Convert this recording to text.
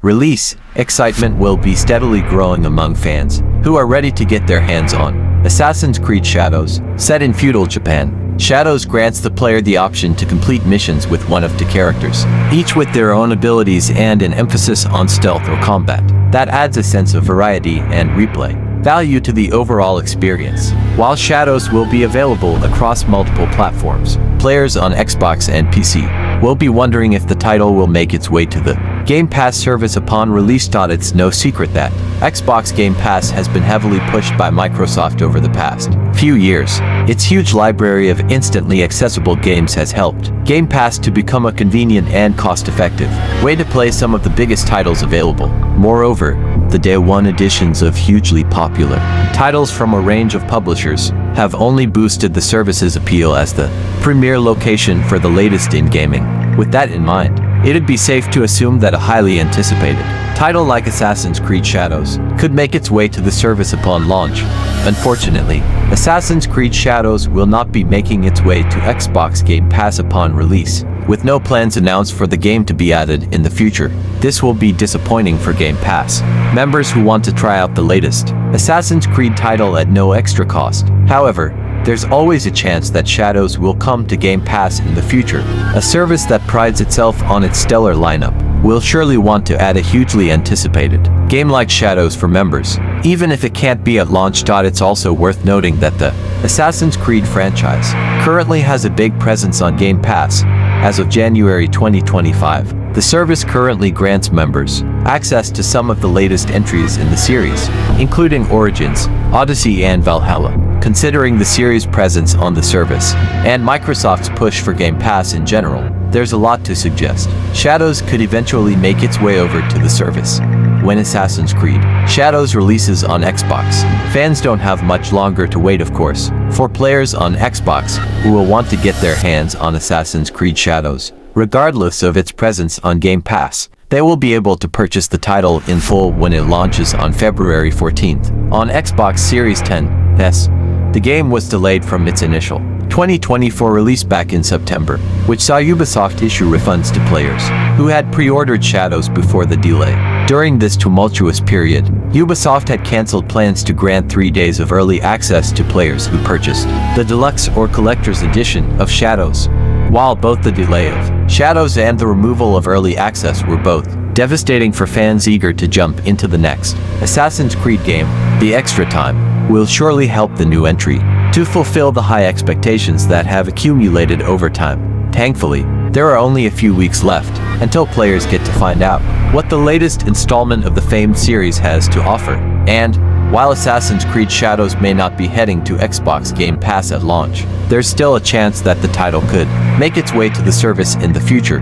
Release excitement will be steadily growing among fans who are ready to get their hands on Assassin's Creed Shadows. Set in feudal Japan, Shadows grants the player the option to complete missions with one of the characters, each with their own abilities and an emphasis on stealth or combat. That adds a sense of variety and replay value to the overall experience. While Shadows will be available across multiple platforms, players on Xbox and PC will be wondering if the title will make its way to the Game Pass service upon release. It's no secret that Xbox Game Pass has been heavily pushed by Microsoft over the past few years. Its huge library of instantly accessible games has helped Game Pass to become a convenient and cost-effective way to play some of the biggest titles available. Moreover, the Day One editions of hugely popular titles from a range of publishers have only boosted the service's appeal as the premier location for the latest in gaming. With that in mind, it'd be safe to assume that a highly anticipated title like Assassin's Creed Shadows could make its way to the service upon launch. Unfortunately, Assassin's Creed Shadows will not be making its way to Xbox Game Pass upon release, with no plans announced for the game to be added in the future. This will be disappointing for Game Pass members who want to try out the latest Assassin's Creed title at no extra cost. However, there's always a chance that Shadows will come to Game Pass in the future. A service that prides itself on its stellar lineup will surely want to add a hugely anticipated game like Shadows for members, even if it can't be at launch. It's also worth noting that the Assassin's Creed franchise currently has a big presence on Game Pass. As of January 2025, the service currently grants members access to some of the latest entries in the series, including Origins, Odyssey and Valhalla. Considering the series' presence on the service, and Microsoft's push for Game Pass in general, there's a lot to suggest Shadows could eventually make its way over to the service. When Assassin's Creed Shadows releases on Xbox, fans don't have much longer to wait, of course. For players on Xbox who will want to get their hands on Assassin's Creed Shadows, regardless of its presence on Game Pass, they will be able to purchase the title in full when it launches on February 14th. On Xbox Series X, the game was delayed from its initial 2024 release back in September, which saw Ubisoft issue refunds to players who had pre-ordered Shadows before the delay. During this tumultuous period, Ubisoft had cancelled plans to grant 3 days of early access to players who purchased the deluxe or collector's edition of Shadows. While both the delay of Shadows and the removal of early access were both devastating for fans eager to jump into the next Assassin's Creed game, the extra time will surely help the new entry to fulfill the high expectations that have accumulated over time. Thankfully, there are only a few weeks left until players get to find out what the latest installment of the famed series has to offer. And while Assassin's Creed Shadows may not be heading to Xbox Game Pass at launch, there's still a chance that the title could make its way to the service in the future.